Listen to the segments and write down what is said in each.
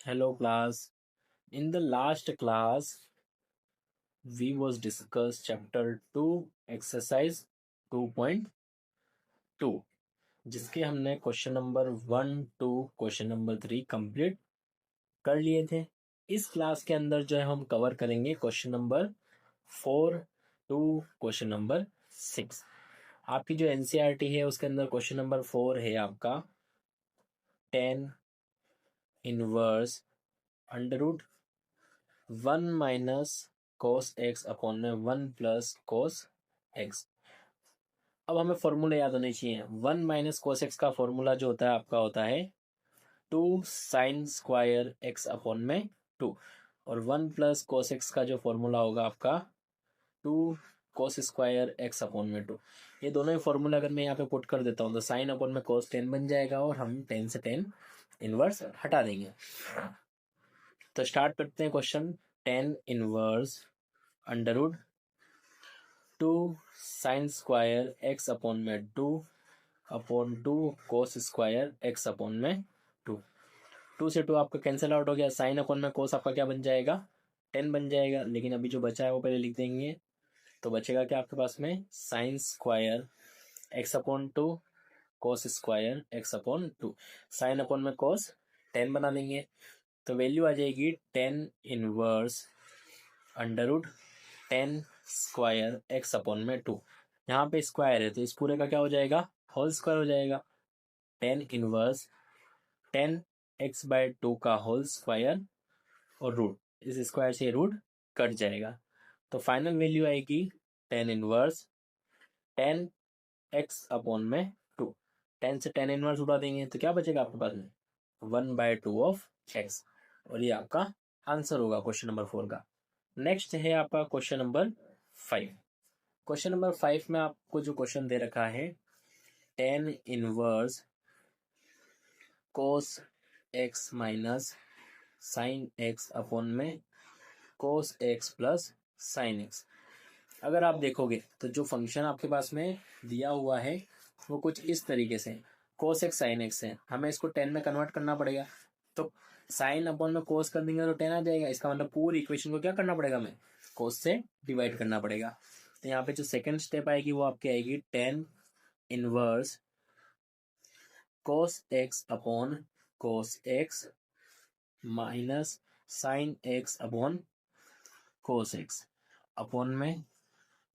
Hello class. In the last class, we was discuss chapter 2 exercise 2.2 जिसके हमने question number 1 2 question number 3 complete कर लिए थे। इस क्लास के अंदर जो है हम कवर करेंगे question number 4 to question number 6। आपकी जो एनसीईआरटी है उसके अंदर क्वेश्चन नंबर 4 है आपका tan inverse under root 1 minus cos x upon में 1 प्लस cos x। अब हमें फॉर्मूला याद होने चाहिए। 1 माइनस cos x का फॉर्मूला जो होता है आपका होता है 2 साइन स्क्वायर x अपॉन में 2, और 1 प्लस cos x का जो फॉर्मूला होगा आपका 2 cos स्क्वायर x अपॉन में 2। ये दोनों ही फॉर्मूला अगर मैं यहाँ पे पुट कर देता हूँ तो साइन अपॉन में cos 10 बन जाएगा और हम 10 से 10 इनवर्स हटा देंगे। तो स्टार्ट करते हैं question. 10 inverse under root 2 sine square x upon में 2 upon 2 cos square x upon में 2। 2 से 2 आपका कैंसिल आउट हो गया। साइन अपॉन में कोस आपका क्या बन जाएगा 10 बन जाएगा, लेकिन अभी जो बचा है वो पहले लिख देंगे। तो बचेगा क्या आपके पास में sign square x upon 2 cos square x upon 2। Sine upon में कोस 10 बना देंगे तो वैल्यू आ जाएगी 10 inverse under root 10 square x upon में 2। यहाँ पे स्क्वायर है तो इस पूरे का क्या हो जाएगा होल स्क्वायर हो जाएगा। 10 इनवर्स 10 x बाय 2 का होल स्क्वायर और रूट, इस स्क्वायर से रूट कट जाएगा तो फाइनल वैल्यू आएगी 10 इनवर्स 10 x अपॉन में 2। 10 से 10 इनवर्स उठा देंगे तो क्या बचेगा आपके पास में 1/2 ऑफ x, और ये आपका आंसर होगा क्वेश्चन नंबर 4 का। नेक्स्ट है आपका क्वेश्चन नंबर 5। क्वेश्चन नंबर 5 में आपको जो क्वेश्चन दे रखा है 10 inverse cos x minus sine x upon में cos x plus sine x। अगर आप देखोगे तो जो फंक्शन आपके पास में दिया हुआ है वो कुछ इस तरीके से कोस x साइन x है। हमें इसको 10 में कन्वर्ट करना पड़ेगा तो साइन अपॉन में कोस कर देंगे तो 10 आ जाएगा। इसका मतलब पूरी इक्वेशन को क्या करना पड़ेगा, हमें कोस से डिवाइड करना पड़ेगा। तो यहाँ पे जो सेकंड स्टेप आएगी वो आपकी आएगी 10 inverse cos x upon cos x minus sine x upon cos x upon में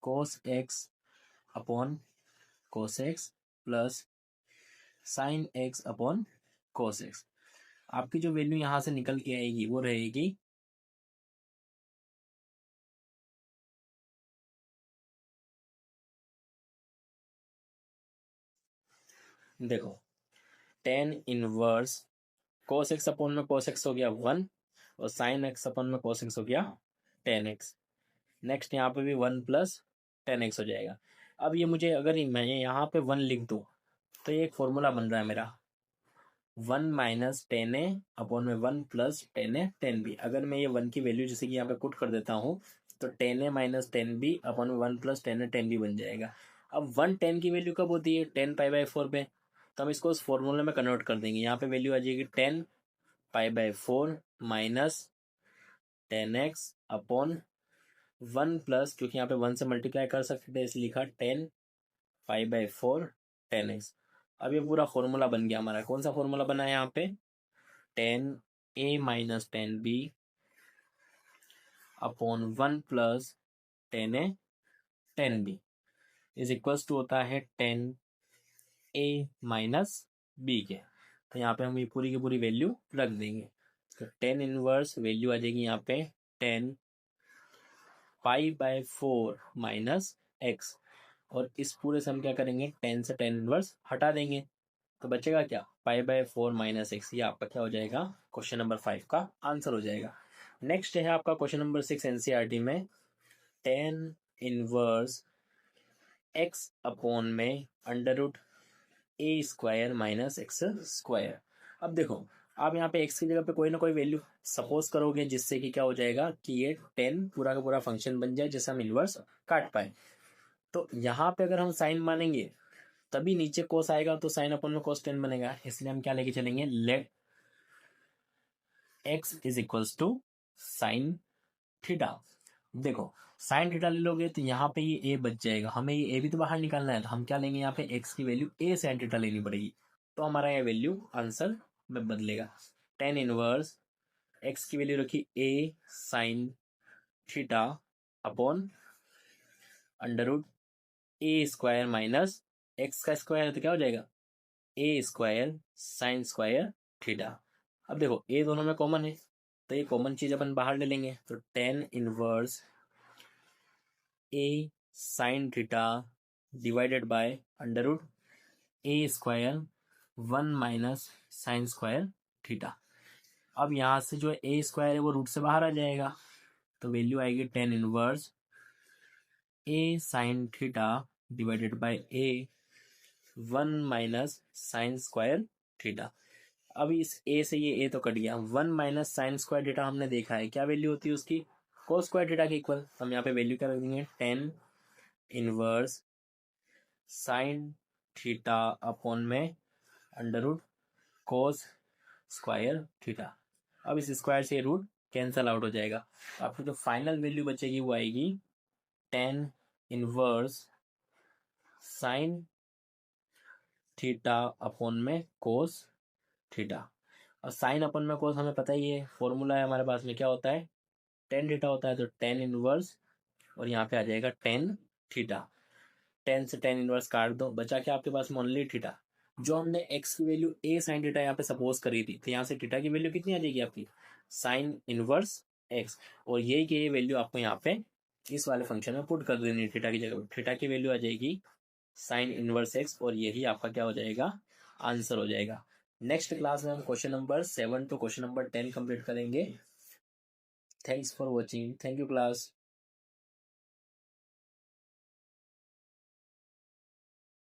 cos x upon cos x plus sine x upon cos x। आपकी जो वैल्यू यहां से निकल के आएगी वो रहेगी देखो 10 इनवर्स कोस x अपॉन में कोस x हो गया 1 और साइन x अपॉन में कोस x हो गया 10x। नेक्स्ट यहाँ पे भी 1 प्लस 10x हो जाएगा। अब ये मुझे अगर मैं यहाँ पे 1 लिख दूँ तो ये एक फॉर्मूला बन रहा है मेरा 1 माइनस 10a अपॉन में 1 प्लस 10a 10b। अगर मैं ये 1 की वैल्यू जैसे कि यहाँ पे पुट कर देता हूँ तो 10a माइनस 10b अपॉन में 1 प्लस 10a 10b बन जाएगा। अब 1 10 की वैल्यू कब होती है 10 पाई बाई 4 पे, तो हम इसको उस फॉर्मूले में कन्वर्ट कर देंगे। यहाँ पे वैल्यू आ जाएगी 10 pi by 4 minus 10x upon 1 plus, क्योंकि यहाँ पे 1 से मल्टीप्लाई कर सकते थे इसलिए लिखा 10 पाई बाई 4 10x। अब ये पूरा फॉर्मूला बन गया हमारा। कौन सा फॉर्मूला बना है यहाँ पे 10a minus 10b upon 1 plus 10a 10b is equals to होता है 10a माइनस b के। तो यहाँ पे हम ये पूरी की पूरी वैल्यू रख देंगे तो 10 इनवर्स वैल्यू आ जाएगी यहाँ पे 10 पाई बाय 4 माइनस x, और इस पूरे से हम क्या करेंगे 10 से 10 इनवर्स हटा देंगे तो बचेगा क्या पाई बाय 4 माइनस एक्स। ये आपका क्या हो जाएगा क्वेश्चन नंबर 5 का आंसर हो जाएगा। नेक्स्ट है आपका क्वेश्चन नंबर 6 एनसीईआरटी में 10 इनवर्स x अपॉन में under root A square minus x square. अब देखो आप यहाँ पे x की जगह पे कोई ना कोई वैल्यू सपोज करोगे जिससे कि क्या हो जाएगा कि ये 10 पूरा का पूरा फंक्शन बन जाए जिससे हम इनवर्स काट पाए। तो यहाँ पे अगर हम साइन मानेंगे तभी नीचे कोस आएगा तो साइन अपन में कोस 10 बनेगा, इसलिए हम क्या लेके चलेंगे let x is equals to sine theta. देखो साइन थीटा ले लोगे तो यहाँ पे ये a बच जाएगा, हमें ये a भी तो बाहर निकालना है, तो हम क्या लेंगे यहाँ पे x की वैल्यू a साइन थीटा लेनी पड़ेगी, तो हमारा ये वैल्यू आंसर में बदलेगा। टेन इनवर्स x की वैल्यू रखी a sine theta upon under root A square minus X का स्क्वायर है तो क्या हो जाएगा A square sine square theta. अब देखो ए दोनों में कॉमन है तो ये कॉमन चीज अपन बाहर ले लेंगे, तो tan inverse A sine theta divided by under root A square one minus sine square theta. अब यहाँ से जो ए स्क्वायर है वो रूट से बाहर आ जाएगा, तो वैल्यू आएगी tan inverse A sine theta divided by A one minus sine square theta. अब इस ए से ये ए तो कट गया, one minus sine square theta हमने देखा है क्या वैल्यू होती है उसकी, कोस स्क्वायर थीटा के इक्वल। हम यहाँ पे वैल्यू क्या रख देंगे, tan inverse sine theta upon में under root cos square theta. अब इस स्क्वायर से रूट कैंसल आउट हो जाएगा, आपकी जो फाइनल वैल्यू बचेगी वो आएगी tan inverse sine theta upon में कोस थीटा। और साइन अपन में कोस हमें पता ही है, फॉर्मूला है हमारे पास में क्या होता है टेन थीटा होता है, तो टेन इनवर्स और यहाँ पे आ जाएगा टेन थीटा। टेन से टेन इनवर्स काट दो, बचा क्या आपके पास में ओनली थीटा। जो हमने एक्स की वैल्यू ए साइन थीटा यहाँ पे सपोज करी थी, तो यहाँ से थीटा की वैल्यू कितनी आ जाएगी आपकी साइन इनवर्स एक्स, और यही की ये वैल्यू आपको यहाँ पे इस वाले फंक्शन में पुट कर देनी है, थीटा की जगह थीटा की वैल्यू आ जाएगी साइन इनवर्स एक्स, और यही आपका क्या हो जाएगा आंसर हो जाएगा। नेक्स्ट क्लास में हम question number 7 to question number 10 complete करेंगे। Thanks for watching, thank you class.